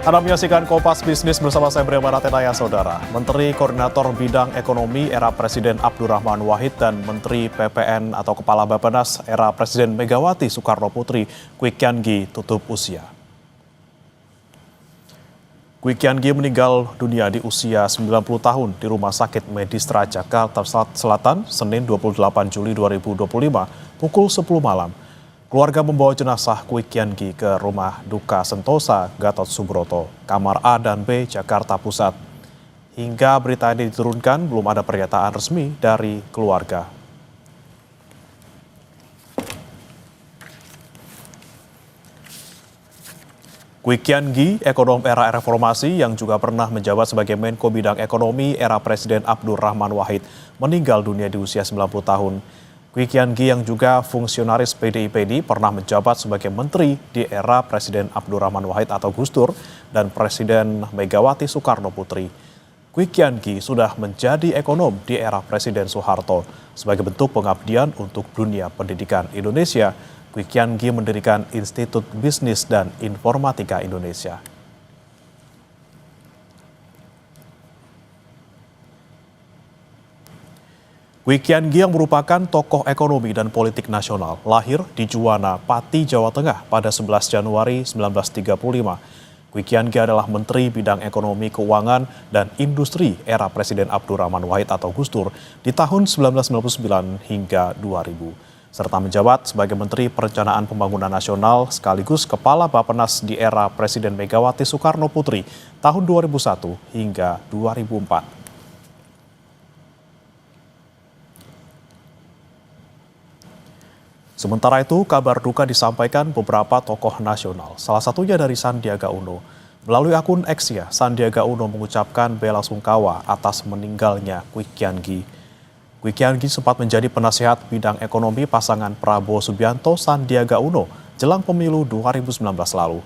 Anda menyaksikan Kompas Bisnis bersama saya Brema Ratenaya, Saudara. Menteri Koordinator Bidang Ekonomi era Presiden Abdurrahman Wahid dan Menteri PPN atau Kepala Bappenas era Presiden Megawati Soekarno Putri, Kwi Kian Gi, tutup usia. Kwi Kian Gi meninggal dunia di usia 90 tahun di Rumah Sakit Medistra Jakarta Selatan, Senin 28 Juli 2025, pukul 10 malam. Keluarga membawa jenazah Kwi Kian Gi ke rumah duka Sentosa, Gatot Subroto, Kamar A dan B, Jakarta Pusat. Hingga berita ini diturunkan, belum ada pernyataan resmi dari keluarga. Kwi Kian Gi, ekonom era reformasi yang juga pernah menjabat sebagai Menko Bidang Ekonomi era Presiden Abdurrahman Wahid, meninggal dunia di usia 90 tahun. Kwi Kian Gi yang juga fungsionaris PDIPD pernah menjabat sebagai menteri di era Presiden Abdurrahman Wahid atau Gus Dur dan Presiden Megawati Soekarno Putri. Kwi Kian Gi sudah menjadi ekonom di era Presiden Soeharto. Sebagai bentuk pengabdian untuk dunia pendidikan Indonesia, Kwi Kian Gi mendirikan Institut Bisnis dan Informatika Indonesia. Kwi Kian Gi yang merupakan tokoh ekonomi dan politik nasional, lahir di Juwana, Pati, Jawa Tengah pada 11 Januari 1935. Kwi Kian Gi adalah Menteri Bidang Ekonomi, Keuangan, dan Industri era Presiden Abdurrahman Wahid atau Gus Dur di tahun 1999 hingga 2000, serta menjabat sebagai Menteri Perencanaan Pembangunan Nasional sekaligus Kepala Bappenas di era Presiden Megawati Soekarno Putri tahun 2001 hingga 2004. Sementara itu, kabar duka disampaikan beberapa tokoh nasional, salah satunya dari Sandiaga Uno. Melalui akun X-nya, Sandiaga Uno mengucapkan bela sungkawa atas meninggalnya Kwi Kian Gi. Kwi Kian Gi sempat menjadi penasihat bidang ekonomi pasangan Prabowo Subianto Sandiaga Uno jelang pemilu 2019 lalu.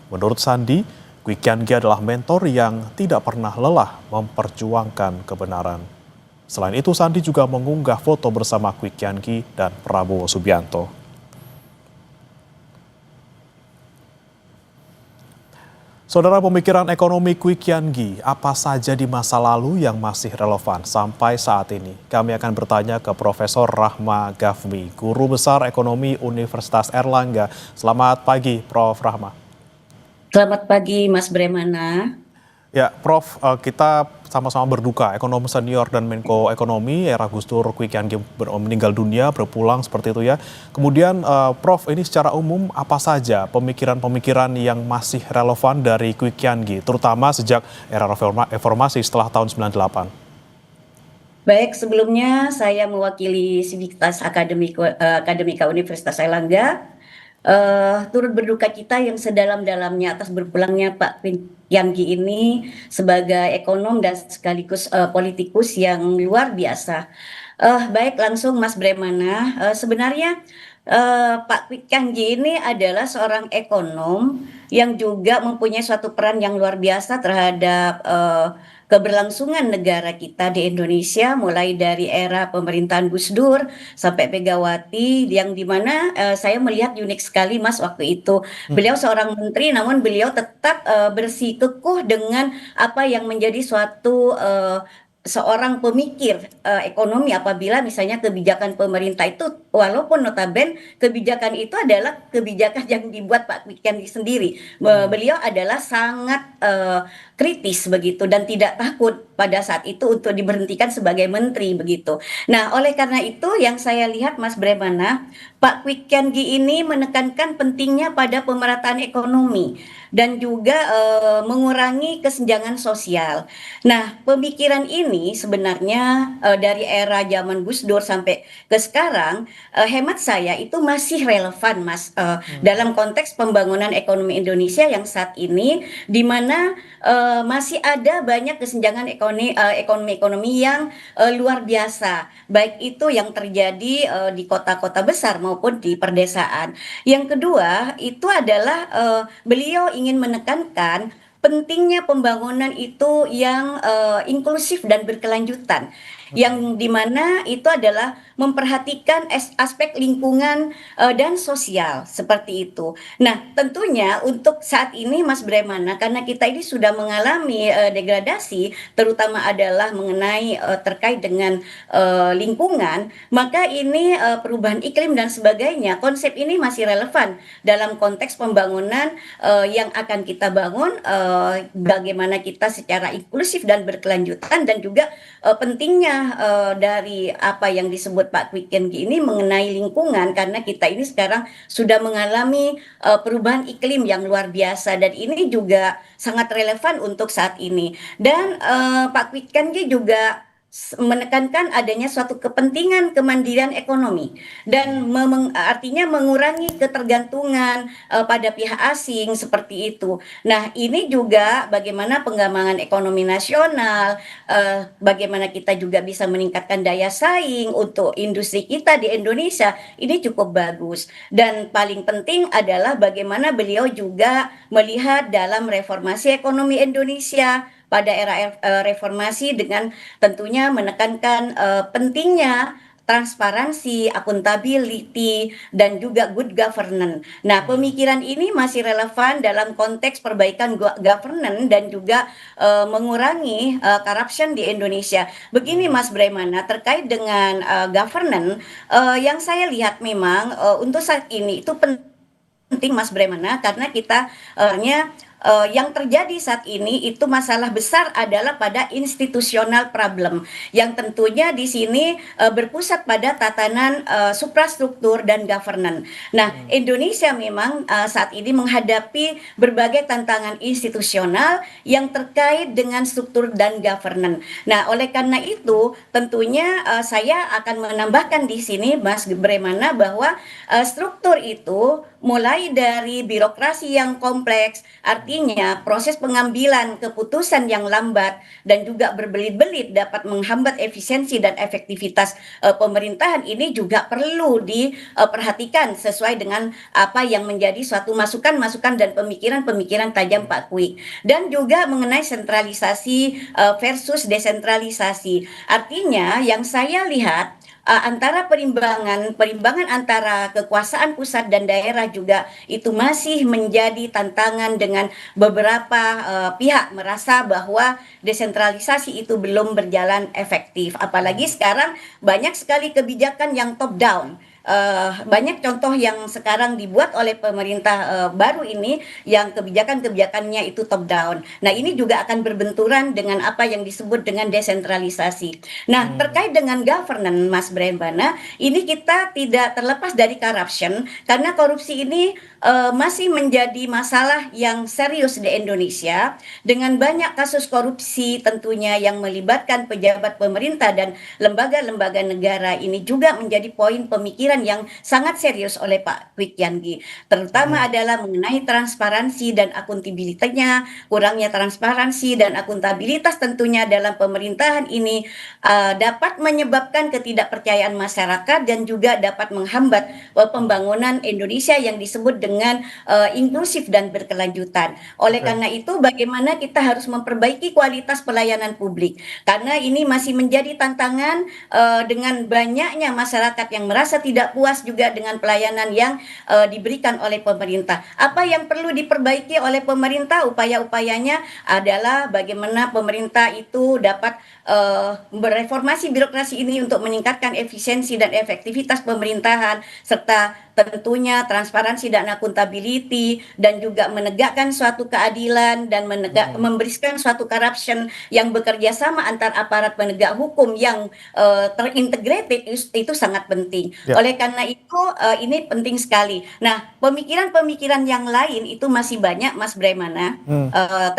Menurut Sandi, Kwi Kian Gi adalah mentor yang tidak pernah lelah memperjuangkan kebenaran. Selain itu, Sandi juga mengunggah foto bersama Kwi Kian Gi dan Prabowo Subianto. Saudara, pemikiran ekonomi Kwi Kian Gi apa saja di masa lalu yang masih relevan sampai saat ini? Kami akan bertanya ke Profesor Rahma Gafmi, Guru Besar Ekonomi Universitas Airlangga. Selamat pagi, Prof. Rahma. Selamat pagi, Mas Bremana. Ya, Prof, kita sama-sama berduka. Ekonom senior dan Menko Ekonomi era Gus Dur, Kwi Kian Gi meninggal dunia, berpulang seperti itu ya. Kemudian, Prof, ini secara umum apa saja pemikiran-pemikiran yang masih relevan dari Kwi Kian Gi, terutama sejak era reformasi setelah tahun 98? Baik, sebelumnya saya mewakili Sivitas Akademika Universitas Airlangga. Turut berduka kita yang sedalam-dalamnya atas berpulangnya Pak Kwi Kian Gi ini sebagai ekonom dan sekaligus politikus yang luar biasa. Baik, langsung Mas Bremana, sebenarnya Pak Kwi Kian Gi ini adalah seorang ekonom yang juga mempunyai suatu peran yang luar biasa terhadap keberlangsungan negara kita di Indonesia, mulai dari era pemerintahan Gus Dur sampai Megawati, yang dimana saya melihat unik sekali Mas waktu itu. Beliau seorang menteri, namun beliau tetap bersikukuh dengan apa yang menjadi suatu seorang pemikir ekonomi, apabila misalnya kebijakan pemerintah itu, walaupun notaben kebijakan itu adalah kebijakan yang dibuat Pak Kwi Kian Gi sendiri. Beliau adalah sangat kritis begitu dan tidak takut pada saat itu untuk diberhentikan sebagai menteri begitu. Nah, oleh karena itu yang saya lihat Mas Bremana, Pak Kwi Kian Gi ini menekankan pentingnya pada pemerataan ekonomi dan juga mengurangi kesenjangan sosial. Nah, pemikiran ini sebenarnya dari era zaman Gus Dur sampai ke sekarang, hemat saya itu masih relevan, Mas, dalam konteks pembangunan ekonomi Indonesia yang saat ini, di mana masih ada banyak kesenjangan ekonomi yang luar biasa, baik itu yang terjadi di kota-kota besar maupun di perdesaan. Yang kedua, itu adalah beliau ingin menekankan pentingnya pembangunan itu yang inklusif dan berkelanjutan. yang dimana itu adalah memperhatikan aspek lingkungan dan sosial seperti itu. Nah, tentunya untuk saat ini Mas Bremana, karena kita ini sudah mengalami degradasi, terutama adalah mengenai terkait dengan lingkungan, maka ini perubahan iklim dan sebagainya, konsep ini masih relevan dalam konteks pembangunan yang akan kita bangun, bagaimana kita secara inklusif dan berkelanjutan, dan juga pentingnya dari apa yang disebut Pak Kwi Kian Gi ini mengenai lingkungan, karena kita ini sekarang sudah mengalami perubahan iklim yang luar biasa, dan ini juga sangat relevan untuk saat ini. Dan Pak Kwi Kian Gi juga menekankan adanya suatu kepentingan kemandirian ekonomi dan artinya mengurangi ketergantungan pada pihak asing seperti itu. Nah, ini juga bagaimana pengembangan ekonomi nasional, bagaimana kita juga bisa meningkatkan daya saing untuk industri kita di Indonesia, ini cukup bagus. Dan paling penting adalah bagaimana beliau juga melihat dalam reformasi ekonomi Indonesia pada era reformasi dengan tentunya menekankan pentingnya transparansi, akuntability, dan juga good governance. Nah, pemikiran ini masih relevan dalam konteks perbaikan governance dan juga mengurangi corruption di Indonesia. Begini Mas Bremana, terkait dengan governance, yang saya lihat memang untuk saat ini itu penting Mas Bremana, karena kita yang terjadi saat ini itu masalah besar adalah pada institusional problem yang tentunya di sini berpusat pada tatanan suprastruktur dan governance. Nah, Indonesia memang saat ini menghadapi berbagai tantangan institusional yang terkait dengan struktur dan governance. Nah, oleh karena itu tentunya saya akan menambahkan di sini Mas Bremana bahwa struktur itu mulai dari birokrasi yang kompleks, artinya proses pengambilan keputusan yang lambat dan juga berbelit-belit dapat menghambat efisiensi dan efektivitas pemerintahan, ini juga perlu diperhatikan sesuai dengan apa yang menjadi suatu masukan-masukan dan pemikiran-pemikiran tajam Pak Kwi. Dan juga mengenai sentralisasi versus desentralisasi. Artinya yang saya lihat antara perimbangan antara kekuasaan pusat dan daerah juga itu masih menjadi tantangan dengan beberapa pihak merasa bahwa desentralisasi itu belum berjalan efektif. Apalagi sekarang banyak sekali kebijakan yang top down. Banyak contoh yang sekarang dibuat oleh pemerintah baru ini yang kebijakan-kebijakannya itu top down. Nah, ini juga akan berbenturan dengan apa yang disebut dengan desentralisasi. Nah, terkait dengan governance, Mas Brembana, ini kita tidak terlepas dari corruption, karena korupsi ini masih menjadi masalah yang serius di Indonesia, dengan banyak kasus korupsi tentunya yang melibatkan pejabat pemerintah dan lembaga-lembaga negara. Ini juga menjadi poin pemikiran yang sangat serius oleh Pak Kwi Kian Gi, terutama adalah mengenai transparansi dan akuntabilitasnya. Kurangnya transparansi dan akuntabilitas tentunya dalam pemerintahan ini dapat menyebabkan ketidakpercayaan masyarakat dan juga dapat menghambat pembangunan Indonesia yang disebut dengan inklusif dan berkelanjutan. Oleh karena itu, bagaimana kita harus memperbaiki kualitas pelayanan publik, karena ini masih menjadi tantangan dengan banyaknya masyarakat yang merasa tidak puas juga dengan pelayanan yang diberikan oleh pemerintah. Apa yang perlu diperbaiki oleh pemerintah? Upaya-upayanya adalah bagaimana pemerintah itu dapat mereformasi birokrasi ini untuk meningkatkan efisiensi dan efektivitas pemerintahan, serta tentunya transparansi dan akuntability, dan juga menegakkan suatu keadilan dan memberikan suatu corruption yang bekerja sama antar aparat penegak hukum yang terintegrated, itu sangat penting. Ya. Oleh karena itu ini penting sekali. Nah, pemikiran-pemikiran yang lain itu masih banyak Mas Bremana,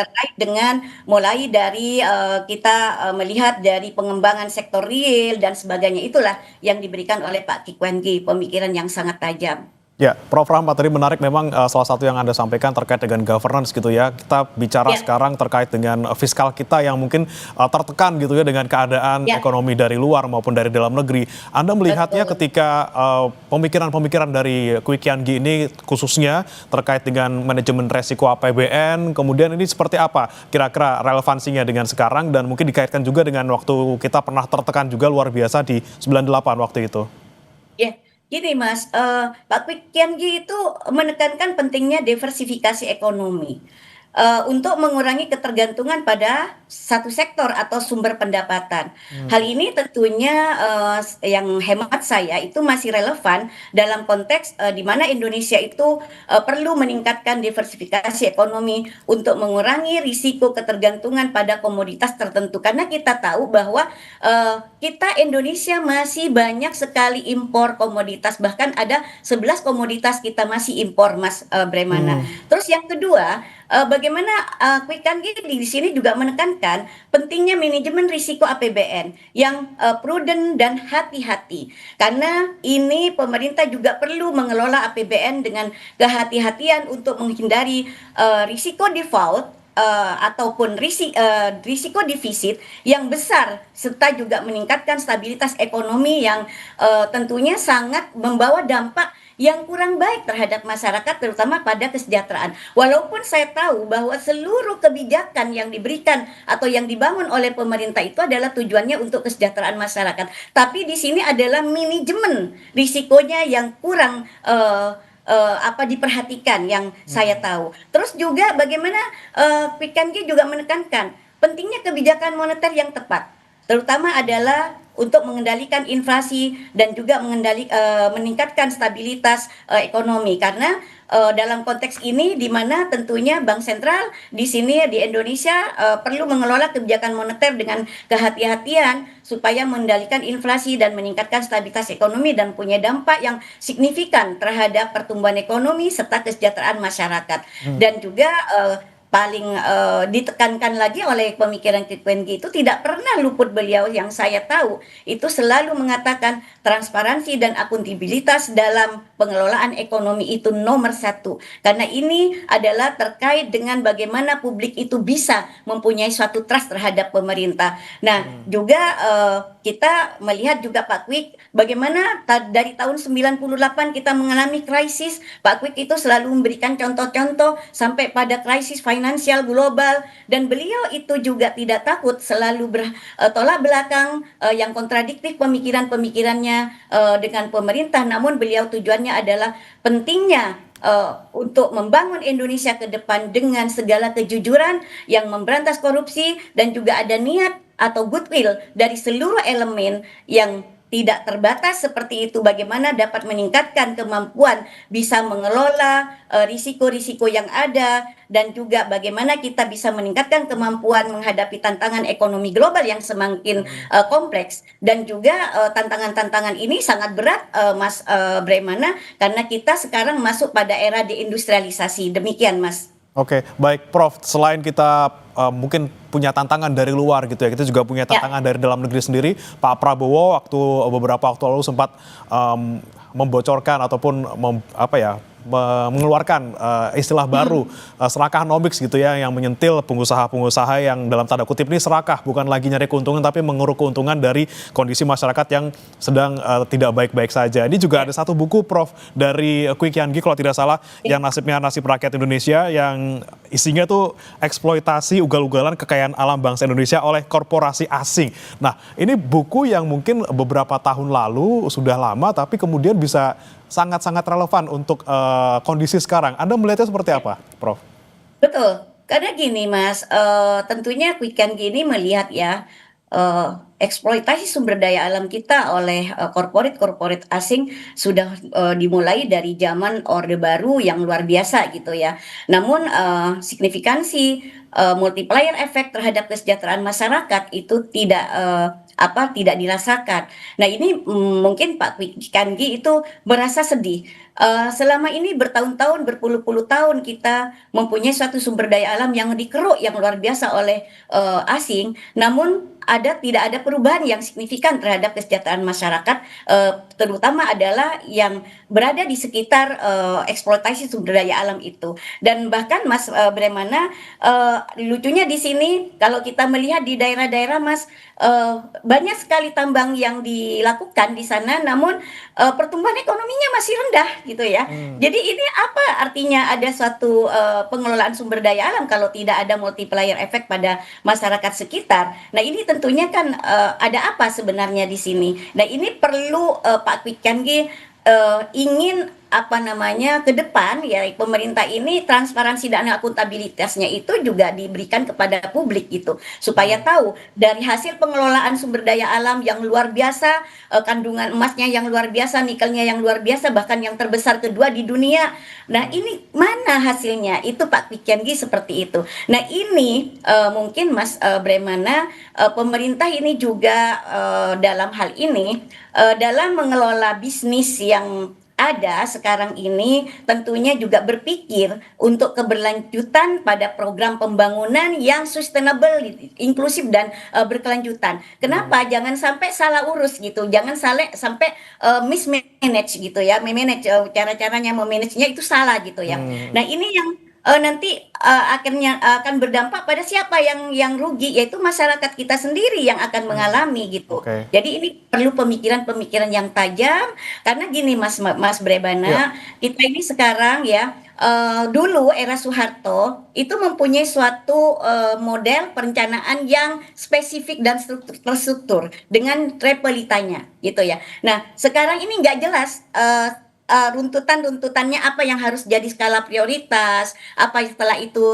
terkait dengan mulai dari kita melihat dari pengembangan sektor real dan sebagainya, itulah yang diberikan oleh Pak Kwi Kian Gi, pemikiran yang sangat tajam. Ya, Prof. Rahmat tadi menarik memang salah satu yang Anda sampaikan terkait dengan governance gitu ya. Kita bicara Ya, sekarang terkait dengan fiskal kita yang mungkin tertekan gitu ya dengan keadaan ya, ekonomi dari luar maupun dari dalam negeri. Anda melihatnya betul. ketika pemikiran-pemikiran dari Kwi Kian Gi ini khususnya terkait dengan manajemen resiko APBN, kemudian ini seperti apa kira-kira relevansinya dengan sekarang dan mungkin dikaitkan juga dengan waktu kita pernah tertekan juga luar biasa di 98 waktu itu. Ya, gini Mas, Pak Kwik Kian Gi itu menekankan pentingnya diversifikasi ekonomi, untuk mengurangi ketergantungan pada satu sektor atau sumber pendapatan. Hal Hmm. ini tentunya, yang hemat saya itu masih relevan dalam konteks, di mana Indonesia itu, perlu meningkatkan diversifikasi ekonomi untuk mengurangi risiko ketergantungan pada komoditas tertentu. Karena kita tahu bahwa, kita Indonesia masih banyak sekali impor komoditas, bahkan ada 11 komoditas kita masih impor, Mas, Bremana. Hmm. Terus yang kedua, bagaimana, Quick Count di sini juga menekankan pentingnya manajemen risiko APBN yang, prudent dan hati-hati. Karena ini pemerintah juga perlu mengelola APBN dengan kehati-hatian untuk menghindari, risiko default, ataupun risiko defisit yang besar, serta juga meningkatkan stabilitas ekonomi yang, tentunya sangat membawa dampak yang kurang baik terhadap masyarakat, terutama pada kesejahteraan. Walaupun saya tahu bahwa seluruh kebijakan yang diberikan atau yang dibangun oleh pemerintah itu adalah tujuannya untuk kesejahteraan masyarakat, tapi di sini adalah manajemen risikonya yang kurang, diperhatikan yang saya Hmm. tahu. Terus juga bagaimana, Pikangi juga menekankan pentingnya kebijakan moneter yang tepat, terutama adalah untuk mengendalikan inflasi dan juga meningkatkan stabilitas, ekonomi. Karena, dalam konteks ini di mana tentunya bank sentral di sini di Indonesia, perlu mengelola kebijakan moneter dengan kehati-hatian supaya mengendalikan inflasi dan meningkatkan stabilitas ekonomi dan punya dampak yang signifikan terhadap pertumbuhan ekonomi serta kesejahteraan masyarakat. Hmm. Dan juga, paling, ditekankan lagi oleh pemikiran Kipwenggi itu tidak pernah luput beliau yang saya tahu, itu selalu mengatakan transparansi dan akuntabilitas dalam pengelolaan ekonomi itu nomor satu. Karena ini adalah terkait dengan bagaimana publik itu bisa mempunyai suatu trust terhadap pemerintah. Nah, Hmm. juga, kita melihat juga Pak Kwik, bagaimana dari tahun 98 kita mengalami krisis, Pak Kwik itu selalu memberikan contoh-contoh sampai pada krisis finansial global, dan beliau itu juga tidak takut selalu tolak belakang, yang kontradiktif pemikiran-pemikirannya, dengan pemerintah, namun beliau tujuannya adalah pentingnya, untuk membangun Indonesia ke depan dengan segala kejujuran yang memberantas korupsi dan juga ada niat atau goodwill dari seluruh elemen yang tidak terbatas seperti itu, bagaimana dapat meningkatkan kemampuan bisa mengelola, risiko-risiko yang ada, dan juga bagaimana kita bisa meningkatkan kemampuan menghadapi tantangan ekonomi global yang semakin, Hmm. kompleks. Dan juga, tantangan-tantangan ini sangat berat, Mas, Bremana, karena kita sekarang masuk pada era deindustrialisasi. Demikian, Mas. Oke, baik Prof. Selain kita mungkin punya tantangan dari luar gitu ya, kita juga punya Ya, tantangan dari dalam negeri sendiri. Pak Prabowo beberapa waktu lalu sempat membocorkan ataupun mengeluarkan istilah baru serakanomics gitu ya, yang menyentil pengusaha-pengusaha yang dalam tanda kutip ini serakah, bukan lagi nyari keuntungan tapi menguruk keuntungan dari kondisi masyarakat yang sedang tidak baik-baik saja. Ini juga ada satu buku Prof dari Kwi Kian Gi kalau tidak salah, yang nasibnya nasib rakyat Indonesia, yang isinya tuh eksploitasi ugal-ugalan kekayaan alam bangsa Indonesia oleh korporasi asing. Nah, ini buku yang mungkin beberapa tahun lalu sudah lama tapi kemudian bisa sangat-sangat relevan untuk kondisi sekarang. Anda melihatnya seperti apa, Prof? betul. Karena gini Mas, tentunya Quick-Count gini melihat ya, eksploitasi sumber daya alam kita oleh, korporat-korporat asing sudah, dimulai dari zaman Orde Baru yang luar biasa gitu ya. Namun, signifikansi, multiplier effect terhadap kesejahteraan masyarakat itu tidak dirasakan. Nah ini, mungkin Pak Quick Count itu merasa sedih, selama ini bertahun-tahun, berpuluh-puluh tahun kita mempunyai suatu sumber daya alam yang dikeruk yang luar biasa oleh asing, namun tidak ada perubahan yang signifikan terhadap kesejahteraan masyarakat, terutama adalah yang berada di sekitar eksploitasi sumber daya alam itu. Dan bahkan Mas Bremana, lucunya di sini kalau kita melihat di daerah-daerah Mas, banyak sekali tambang yang dilakukan di sana, namun pertumbuhan ekonominya masih rendah gitu ya. Hmm. Jadi ini apa artinya ada suatu pengelolaan sumber daya alam kalau tidak ada multiplier effect pada masyarakat sekitar. Nah, ini tentunya kan ada apa sebenarnya di sini. Nah, ini perlu Pak Kwik Kian ingin apa namanya ke depan ya pemerintah ini transparansi dan akuntabilitasnya itu juga diberikan kepada publik gitu supaya Hmm. tahu dari hasil pengelolaan sumber daya alam yang luar biasa, kandungan emasnya yang luar biasa, nikelnya yang luar biasa, bahkan yang terbesar kedua di dunia. Nah, Hmm. ini mana hasilnya? Itu Pak Pikyangi seperti itu. Nah, ini mungkin Mas Bremana, pemerintah ini juga dalam hal ini dalam mengelola bisnis yang ada sekarang ini tentunya juga berpikir untuk keberlanjutan pada program pembangunan yang sustainable, inklusif dan berkelanjutan. Hmm. Kenapa? Jangan sampai salah urus gitu, jangan sampai mismanage gitu ya, memanage cara-caranya memanagenya itu salah gitu ya. Hmm. Nah ini yang nanti akhirnya akan berdampak pada siapa yang rugi, yaitu masyarakat kita sendiri yang akan Hmm. mengalami gitu. Oke. Jadi ini perlu pemikiran-pemikiran yang tajam karena gini Mas Ya. Brebana, kita ini sekarang ya dulu era Soeharto itu mempunyai suatu model perencanaan yang spesifik dan terstruktur dengan repelitanya gitu ya. Nah, sekarang ini nggak jelas runtutannya apa yang harus jadi skala prioritas, apa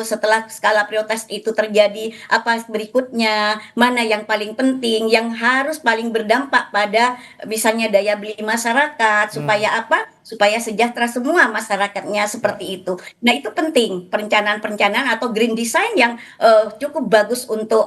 setelah skala prioritas itu terjadi, apa berikutnya, mana yang paling penting, yang harus paling berdampak pada misalnya daya beli masyarakat, Hmm. supaya apa? Supaya sejahtera semua masyarakatnya Ya. seperti itu. Nah, itu penting perencanaan-perencanaan atau green design yang cukup bagus untuk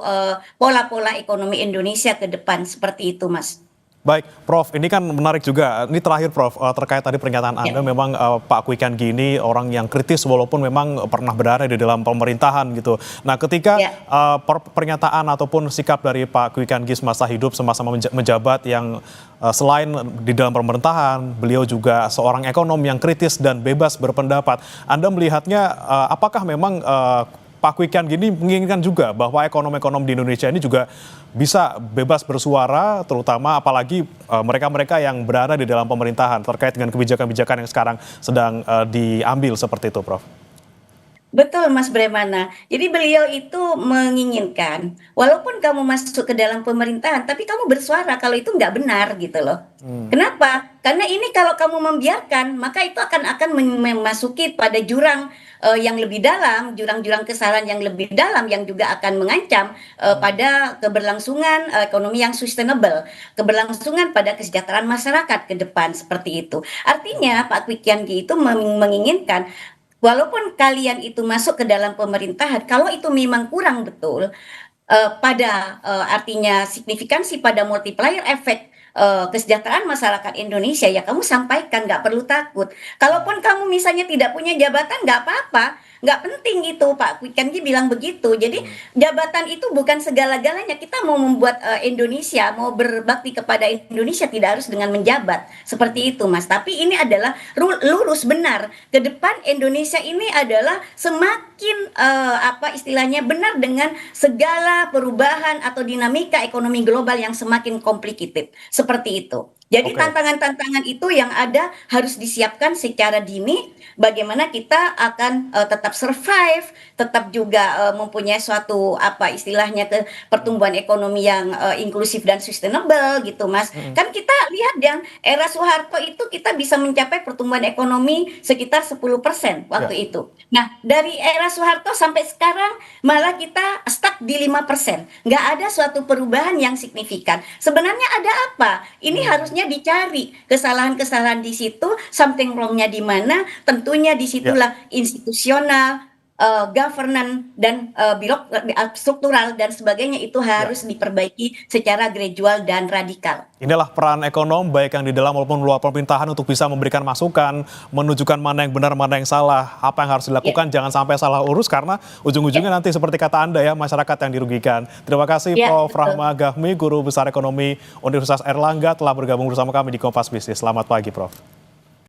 pola-pola ekonomi Indonesia ke depan seperti itu, Mas. Baik, Prof, ini kan menarik juga. Ini terakhir, Prof, terkait tadi pernyataan Ya, Anda, memang Pak Kwik Kian ini orang yang kritis walaupun memang pernah berada di dalam pemerintahan gitu. Nah, ketika ya. pernyataan ataupun sikap dari Pak Kwik Kian semasa hidup sama-sama menjabat yang selain di dalam pemerintahan, beliau juga seorang ekonom yang kritis dan bebas berpendapat. Anda melihatnya apakah memang Pak Kwik Kian gini menginginkan juga bahwa ekonom-ekonom di Indonesia ini juga bisa bebas bersuara, terutama apalagi mereka-mereka yang berada di dalam pemerintahan terkait dengan kebijakan-kebijakan yang sekarang sedang diambil seperti itu, Prof. Betul Mas Bremana. Jadi beliau itu menginginkan, walaupun kamu masuk ke dalam pemerintahan, tapi kamu bersuara kalau itu nggak benar gitu loh. Hmm. Kenapa? Karena ini kalau kamu membiarkan, maka itu akan memasuki pada jurang yang lebih dalam, jurang-jurang kesalahan yang lebih dalam, yang juga akan mengancam Hmm. pada keberlangsungan ekonomi yang sustainable, keberlangsungan pada kesejahteraan masyarakat ke depan seperti itu. Artinya Pak Kwi Kian Gi itu menginginkan walaupun kalian itu masuk ke dalam pemerintahan, kalau itu memang kurang betul, pada artinya signifikansi pada multiplier efek kesejahteraan masyarakat Indonesia, ya kamu sampaikan, nggak perlu takut. Kalaupun kamu misalnya tidak punya jabatan, nggak apa-apa, nggak penting itu Pak Kwikanji bilang begitu. Jadi Hmm. jabatan itu bukan segala-galanya. Kita mau membuat Indonesia, mau berbakti kepada Indonesia tidak harus dengan menjabat seperti itu, Mas. Tapi ini adalah lurus benar. Ke depan Indonesia ini adalah semakin apa istilahnya benar dengan segala perubahan atau dinamika ekonomi global yang semakin complicated seperti itu. Jadi Oke. tantangan-tantangan itu yang ada harus disiapkan secara dini bagaimana kita akan tetap survive, tetap juga mempunyai suatu apa istilahnya ke Hmm. pertumbuhan ekonomi yang inklusif dan sustainable gitu Mas. Hmm. Kan kita lihat yang era Soeharto itu kita bisa mencapai pertumbuhan ekonomi sekitar 10% Ya. waktu itu. Nah, dari era Soeharto sampai sekarang malah kita stuck di 5%. Nggak ada suatu perubahan yang signifikan. Sebenarnya ada apa? Ini Hmm. harusnya dicari kesalahan-kesalahan di situ, something wrong-nya di mana, tentunya Ya. disitulah institusional, governance dan struktural dan sebagainya itu harus diperbaiki secara gradual dan radikal. Inilah peran ekonom baik yang di dalam maupun luar pemerintahan untuk bisa memberikan masukan, menunjukkan mana yang benar, mana yang salah, apa yang harus dilakukan, jangan sampai salah urus karena ujung-ujungnya nanti seperti kata Anda ya, masyarakat yang dirugikan. Terima kasih Prof. Rahma Gahmi, Guru Besar Ekonomi Universitas Airlangga telah bergabung bersama kami di Kompas Bisnis. Selamat pagi Prof.